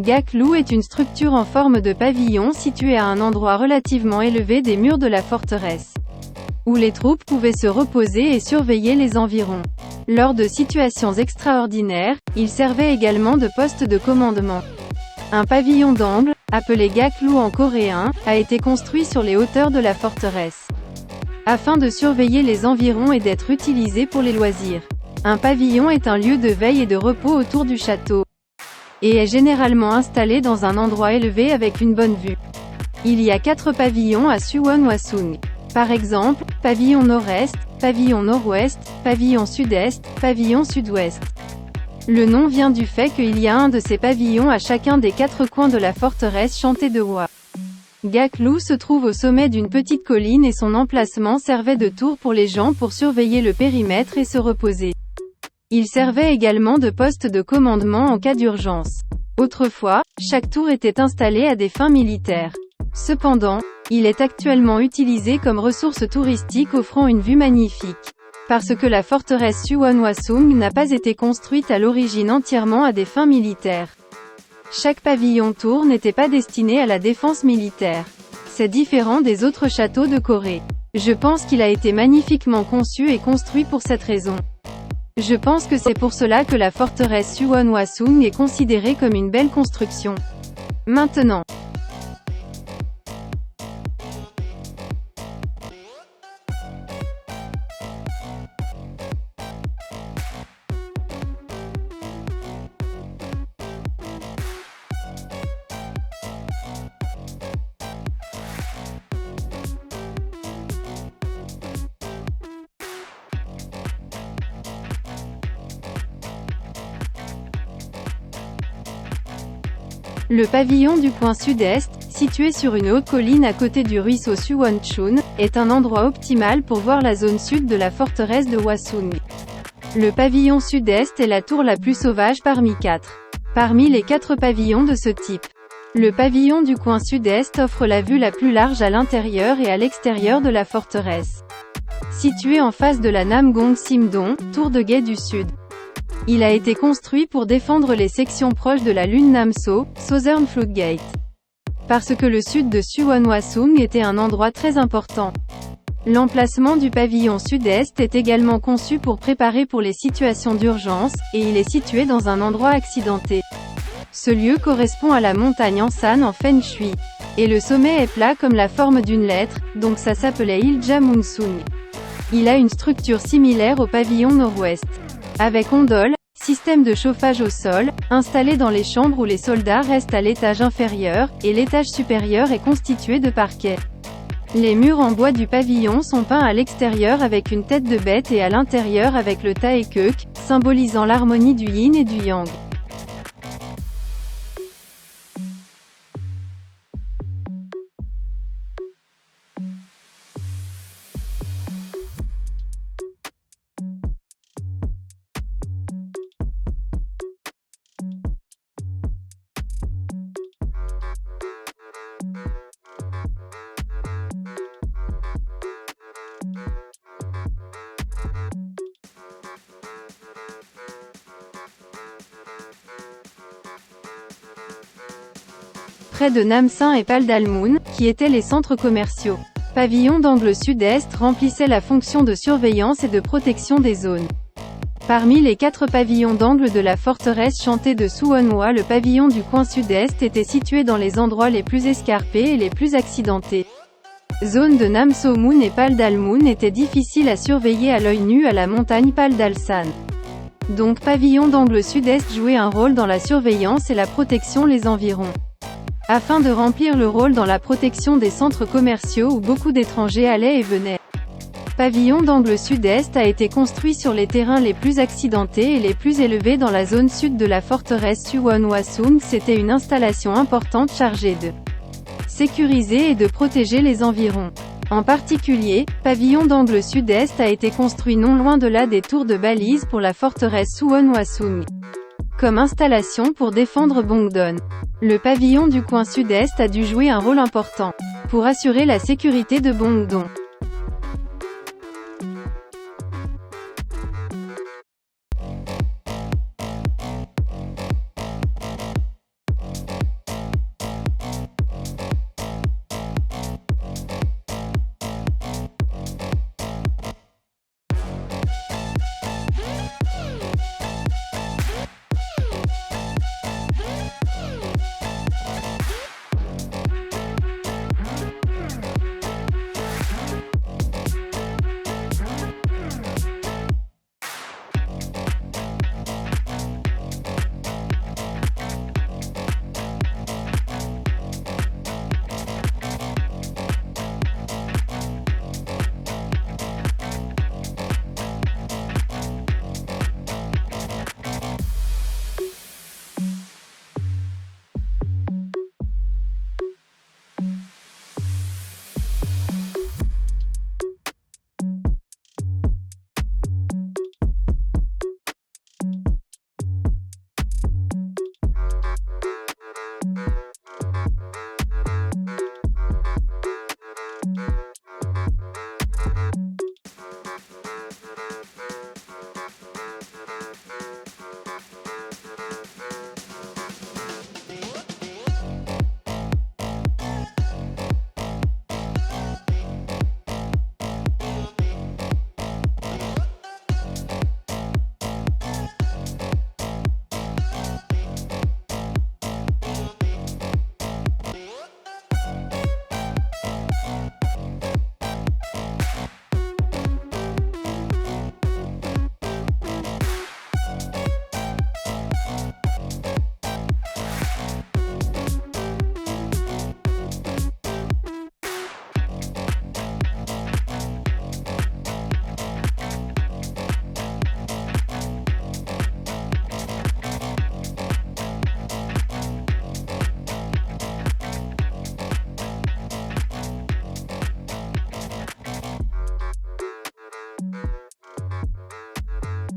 Gaklu est une structure en forme de pavillon située à un endroit relativement élevé des murs de la forteresse, où les troupes pouvaient se reposer et surveiller les environs. Lors de situations extraordinaires, il servait également de poste de commandement. Un pavillon d'angle, appelé Gaklu en coréen, a été construit sur les hauteurs de la forteresse, afin de surveiller les environs et d'être utilisé pour les loisirs. Un pavillon est un lieu de veille et de repos autour du château, et est généralement installé dans un endroit élevé avec une bonne vue. Il y a 4 pavillons à Suwon-hwasung. Par exemple, pavillon nord-est, pavillon nord-ouest, pavillon sud-est, pavillon sud-ouest. Le nom vient du fait qu'il y a un de ces pavillons à chacun des 4 coins de la forteresse chantée de Hwa. Gaklu se trouve au sommet d'une petite colline et son emplacement servait de tour pour les gens pour surveiller le périmètre et se reposer. Il servait également de poste de commandement en cas d'urgence. Autrefois, chaque tour était installé à des fins militaires. Cependant, il est actuellement utilisé comme ressource touristique offrant une vue magnifique. Parce que la forteresse Suwon-hwasung n'a pas été construite à l'origine entièrement à des fins militaires. Chaque pavillon-tour n'était pas destiné à la défense militaire. C'est différent des autres châteaux de Corée. Je pense qu'il a été magnifiquement conçu et construit pour cette raison. Je pense que c'est pour cela que la forteresse Suwon-hwasung est considérée comme une belle construction. Maintenant, le pavillon du coin sud-est, situé sur une haute colline à côté du ruisseau Suwon-chun, est un endroit optimal pour voir la zone sud de la forteresse de Hwasung. Le pavillon sud-est est la tour la plus sauvage parmi 4. Parmi les 4 pavillons de ce type, le pavillon du coin sud-est offre la vue la plus large à l'intérieur et à l'extérieur de la forteresse. Situé en face de la Namgong Simdong, tour de guet du sud. Il a été construit pour défendre les sections proches de la Lune Namso, Southern Floodgate. Parce que le sud de Suwon-hwasung était un endroit très important. L'emplacement du pavillon sud-est est également conçu pour préparer pour les situations d'urgence, et il est situé dans un endroit accidenté. Ce lieu correspond à la montagne Ansan en Feng Shui. Et le sommet est plat comme la forme d'une lettre, donc ça s'appelait Ilja-munsung. Il a une structure similaire au pavillon nord-ouest. Avec ondole, système de chauffage au sol, installé dans les chambres où les soldats restent à l'étage inférieur, et l'étage supérieur est constitué de parquet. Les murs en bois du pavillon sont peints à l'extérieur avec une tête de bête et à l'intérieur avec le taekkeuk, symbolisant l'harmonie du yin et du yang. Près de Namsan et Paldalmun, qui étaient les centres commerciaux. Pavillon d'angle sud-est remplissait la fonction de surveillance et de protection des zones. Parmi les 4 pavillons d'angle de la forteresse chantée de Suwon-hwa, le pavillon du coin sud-est était situé dans les endroits les plus escarpés et les plus accidentés. Zone de Namso-mun et Paldalmun étaient difficiles à surveiller à l'œil nu à la montagne Paldalsan. Donc pavillon d'angle sud-est jouait un rôle dans la surveillance et la protection les environs. Afin de remplir le rôle dans la protection des centres commerciaux où beaucoup d'étrangers allaient et venaient. Pavillon d'angle sud-est a été construit sur les terrains les plus accidentés et les plus élevés dans la zone sud de la forteresse Suwon-hwasung. C'était une installation importante chargée de sécuriser et de protéger les environs. En particulier, pavillon d'angle sud-est a été construit non loin de là des tours de balises pour la forteresse Suwon-hwasung, comme installation pour défendre Bongdon. Le pavillon du coin sud-est a dû jouer un rôle important pour assurer la sécurité de Bongdon.